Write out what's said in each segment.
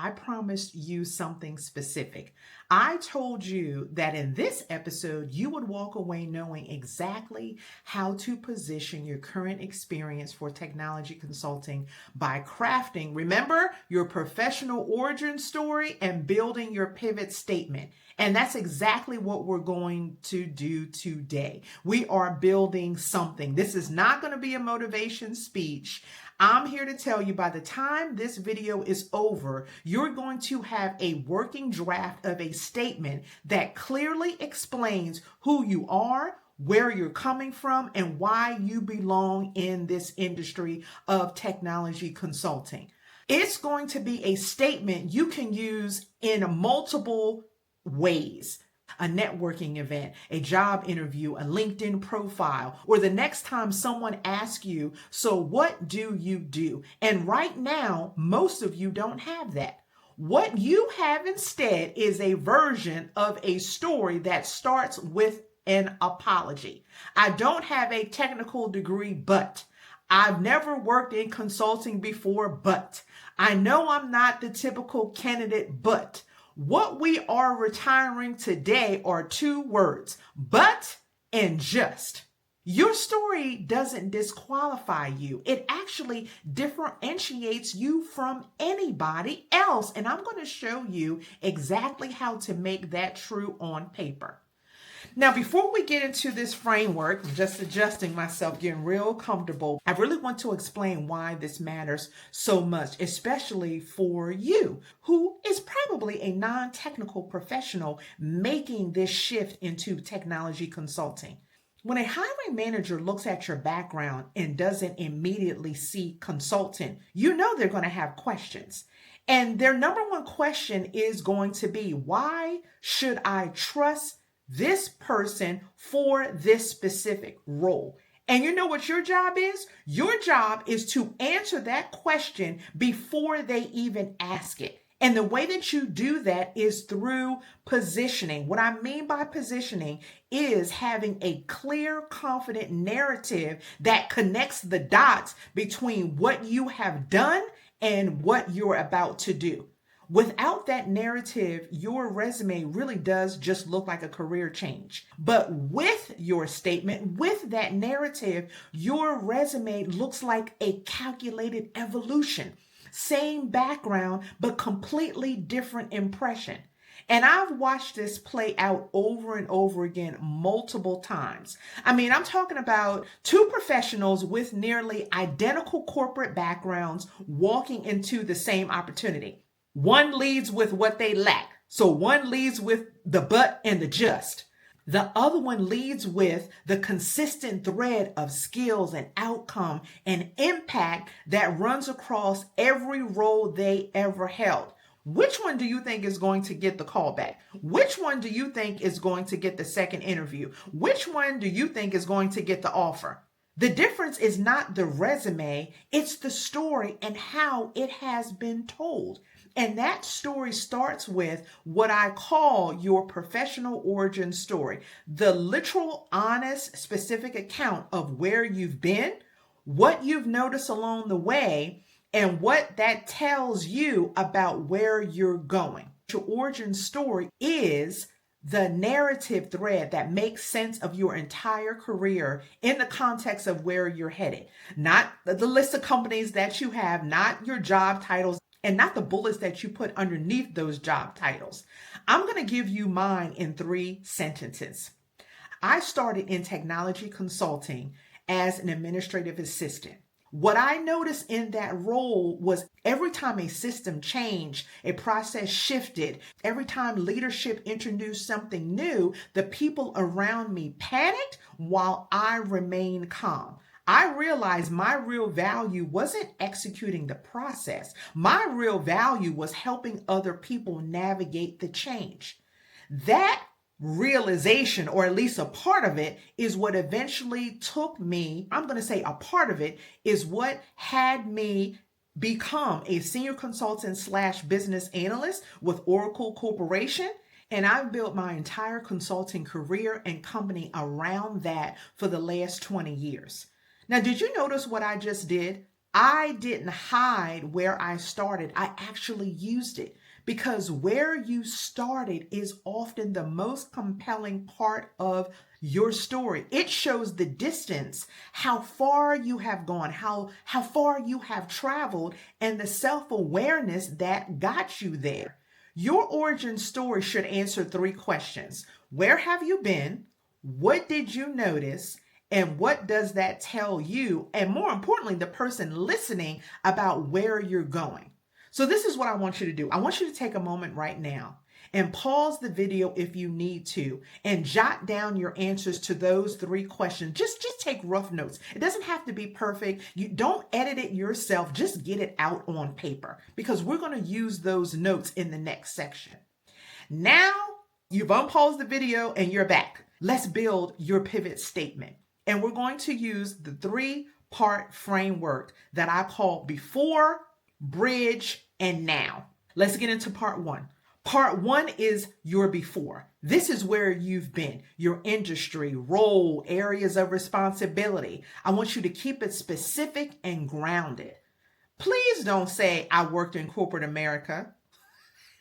I promised you something specific. I told you that in this episode, you would walk away knowing exactly how to position your current experience for technology consulting by crafting, remember, your professional origin story and building your pivot statement. And that's exactly what we're going to do today. We are building something. This is not going to be a motivation speech. I'm here to tell you by the time this video is over, you're going to have a working draft of a statement that clearly explains who you are, where you're coming from, and why you belong in this industry of technology consulting. It's going to be a statement you can use in multiple ways. A networking event, a job interview, a LinkedIn profile, or the next time someone asks you, so what do you do? And right now, most of you don't have that. What you have instead is a version of a story that starts with an apology. I don't have a technical degree, but I've never worked in consulting before, but I know I'm not the typical candidate, but what we are retiring today are two words, but and just. Your story doesn't disqualify you. It actually differentiates you from anybody else. And I'm going to show you exactly how to make that true on paper. Now, before we get into this framework, I'm just adjusting myself, getting real comfortable. I really want to explain why this matters so much, especially for you, who is probably a non-technical professional making this shift into technology consulting. When a hiring manager looks at your background and doesn't immediately see consultant, you know they're going to have questions. And their number one question is going to be, why should I trust this person for this specific role? And you know what your job is? Your job is to answer that question before they even ask it. And the way that you do that is through positioning. What I mean by positioning is having a clear, confident narrative that connects the dots between what you have done and what you're about to do. Without that narrative, your resume really does just look like a career change. But with your statement, with that narrative, your resume looks like a calculated evolution. Same background, but completely different impression. And I've watched this play out over and over again multiple times. I mean, I'm talking about two professionals with nearly identical corporate backgrounds walking into the same opportunity. One leads with what they lack. So one leads with the but and the just. The other one leads with the consistent thread of skills and outcome and impact that runs across every role they ever held. Which one do you think is going to get the call back? Which one do you think is going to get the second interview? Which one do you think is going to get the offer? The difference is not the resume, it's the story and how it has been told. And that story starts with what I call your professional origin story, the literal, honest, specific account of where you've been, what you've noticed along the way, and what that tells you about where you're going. Your origin story is the narrative thread that makes sense of your entire career in the context of where you're headed. Not the list of companies that you have, not your job titles, and not the bullets that you put underneath those job titles. I'm going to give you mine in 3 sentences. I started in technology consulting as an administrative assistant. What I noticed in that role was every time a system changed, a process shifted, every time leadership introduced something new, the people around me panicked while I remained calm. I realized my real value wasn't executing the process. My real value was helping other people navigate the change. That realization, or at least a part of it, is what eventually took me, I'm going to say a part of it, is what had me become a senior consultant / business analyst with Oracle Corporation. And I've built my entire consulting career and company around that for the last 20 years. Now, did you notice what I just did? I didn't hide where I started. I actually used it because where you started is often the most compelling part of your story. It shows the distance, how far you have gone, how far you have traveled, and the self-awareness that got you there. Your origin story should answer 3 questions. Where have you been? What did you notice? And what does that tell you? And more importantly, the person listening about where you're going. So this is what I want you to do. I want you to take a moment right now and pause the video if you need to and jot down your answers to those 3 questions. Just take rough notes. It doesn't have to be perfect. You don't edit it yourself. Just get it out on paper because we're going to use those notes in the next section. Now you've unpaused the video and you're back. Let's build your pivot statement. And we're going to use the 3-part framework that I call before, bridge, and now. Let's get into part 1. Part 1 is your before. This is where you've been, your industry, role, areas of responsibility. I want you to keep it specific and grounded. Please don't say, I worked in corporate America.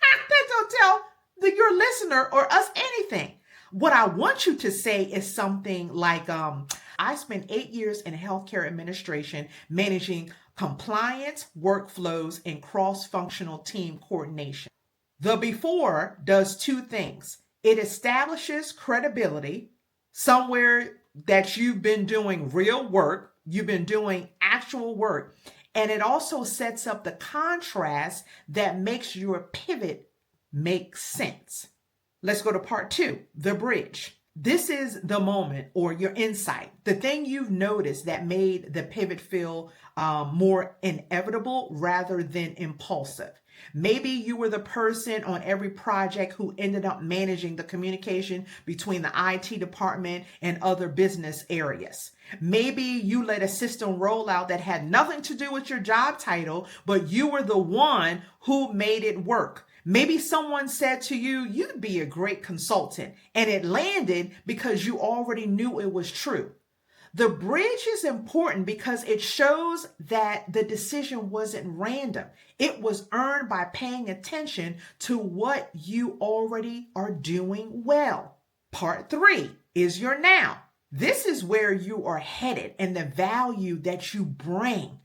That don't tell your listener or us anything. What I want you to say is something like, I spent 8 years in healthcare administration managing compliance, workflows, and cross-functional team coordination. The before does 2 things. It establishes credibility, somewhere that you've been doing real work, you've been doing actual work, and it also sets up the contrast that makes your pivot make sense. Let's go to part 2, the bridge. This is the moment or your insight, the thing you've noticed that made the pivot feel more inevitable rather than impulsive. Maybe you were the person on every project who ended up managing the communication between the IT department and other business areas. Maybe you led a system rollout that had nothing to do with your job title, but you were the one who made it work. Maybe someone said to you, you'd be a great consultant, and it landed because you already knew it was true. The bridge is important because it shows that the decision wasn't random. It was earned by paying attention to what you already are doing well. Part 3 is your now. This is where you are headed and the value that you bring.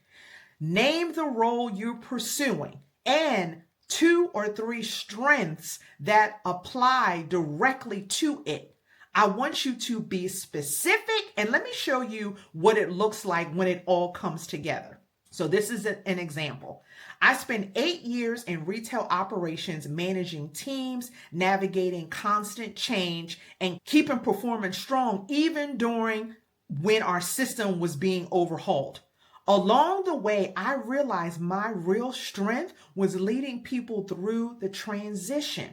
Name the role you're pursuing and 2 or 3 strengths that apply directly to it. I want you to be specific, and let me show you what it looks like when it all comes together. So this is an example. I spent 8 years in retail operations managing teams, navigating constant change, and keeping performance strong even during when our system was being overhauled. Along the way, I realized my real strength was leading people through the transition.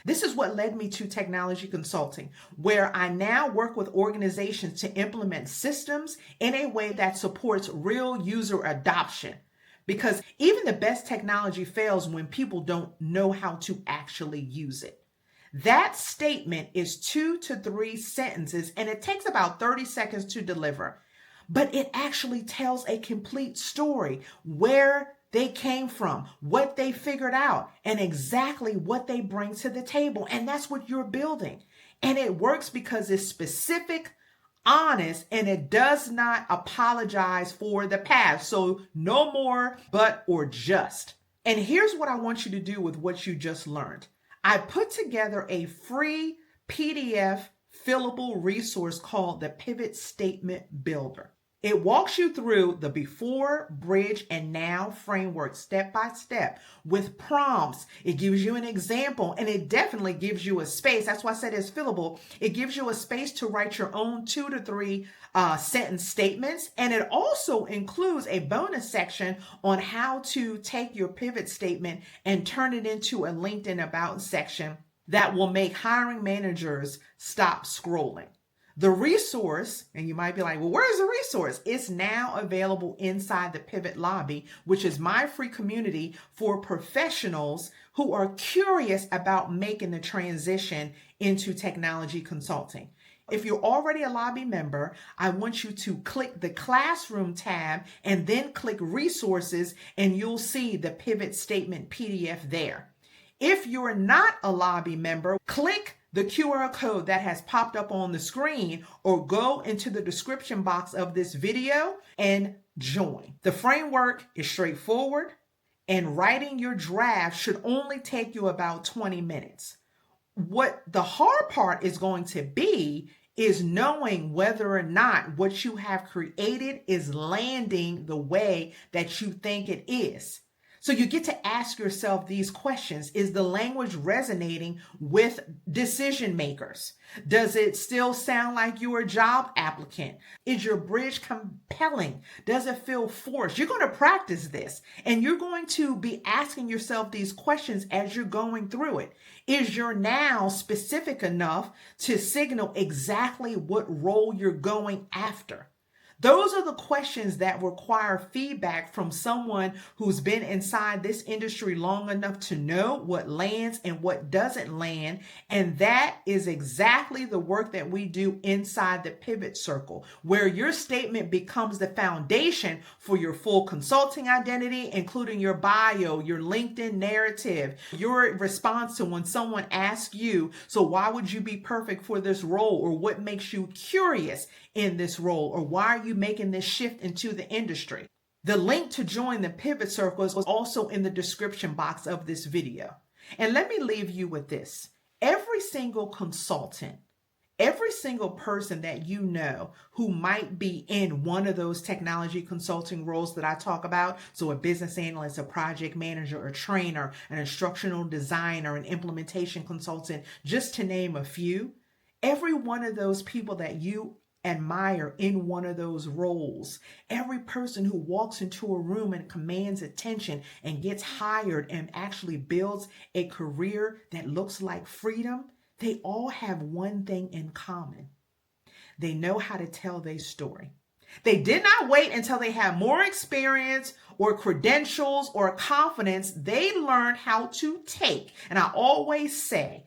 This is what led me to technology consulting, where I now work with organizations to implement systems in a way that supports real user adoption. Because even the best technology fails when people don't know how to actually use it. That statement is 2 to 3 sentences, and it takes about 30 seconds to deliver. But it actually tells a complete story, where they came from, what they figured out, and exactly what they bring to the table. And that's what you're building. And it works because it's specific, honest, and it does not apologize for the past. So no more but or just. And here's what I want you to do with what you just learned. I put together a free PDF fillable resource called the Pivot Statement Builder. It walks you through the before, bridge, and now framework step by step with prompts. It gives you an example, and it definitely gives you a space. That's why I said it's fillable. It gives you a space to write your own 2 to 3 sentence statements. And it also includes a bonus section on how to take your pivot statement and turn it into a LinkedIn About section that will make hiring managers stop scrolling. The resource, and you might be like, well, where's the resource? It's now available inside the Pivot Lobby, which is my free community for professionals who are curious about making the transition into technology consulting. If you're already a lobby member, I want you to click the Classroom tab and then click Resources, and you'll see the pivot statement PDF there. If you're not a lobby member, click the QR code that has popped up on the screen or go into the description box of this video and join. The framework is straightforward, and writing your draft should only take you about 20 minutes. What the hard part is going to be is knowing whether or not what you have created is landing the way that you think it is. So you get to ask yourself these questions. Is the language resonating with decision makers? Does it still sound like you're a job applicant? Is your bridge compelling? Does it feel forced? You're going to practice this, and you're going to be asking yourself these questions as you're going through it. Is your now specific enough to signal exactly what role you're going after? Those are the questions that require feedback from someone who's been inside this industry long enough to know what lands and what doesn't land. And that is exactly the work that we do inside the Pivot Circle, where your statement becomes the foundation for your full consulting identity, including your bio, your LinkedIn narrative, your response to when someone asks you, so why would you be perfect for this role? Or what makes you curious in this role? Or why are you making this shift into the industry? The link to join the Pivot Circle is also in the description box of this video. And let me leave you with this. Every single consultant, every single person that you know who might be in one of those technology consulting roles that I talk about, so a business analyst, a project manager, a trainer, an instructional designer, an implementation consultant, just to name a few, every one of those people that you admire in one of those roles, every person who walks into a room and commands attention and gets hired and actually builds a career that looks like freedom, they all have one thing in common. They know how to tell their story. They did not wait until they had more experience or credentials or confidence. They learned how to take. And I always say,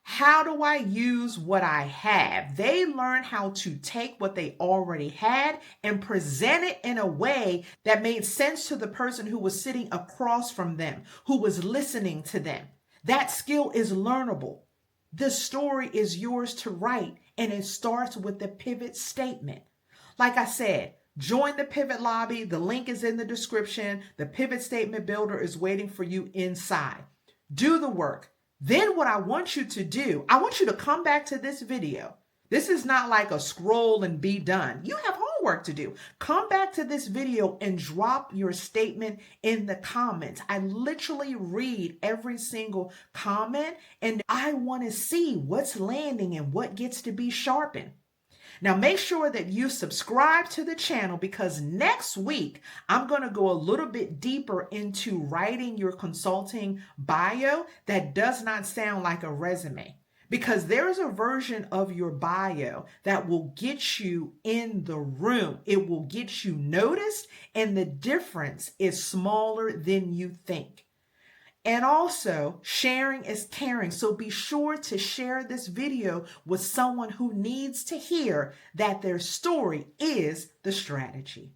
how do I use what I have? They learned how to take what they already had and present it in a way that made sense to the person who was sitting across from them, who was listening to them. That skill is learnable. The story is yours to write, and it starts with the pivot statement. Like I said, join the Pivot Lobby. The link is in the description. The pivot statement builder is waiting for you inside. Do the work. Then what I want you to do, I want you to come back to this video. This is not like a scroll and be done. You have homework to do. Come back to this video and drop your statement in the comments. I literally read every single comment, and I want to see what's landing and what gets to be sharpened. Now, make sure that you subscribe to the channel, because next week, I'm going to go a little bit deeper into writing your consulting bio that does not sound like a resume, because there's a version of your bio that will get you in the room. It will get you noticed, and the difference is smaller than you think. And also, sharing is caring. So be sure to share this video with someone who needs to hear that their story is the strategy.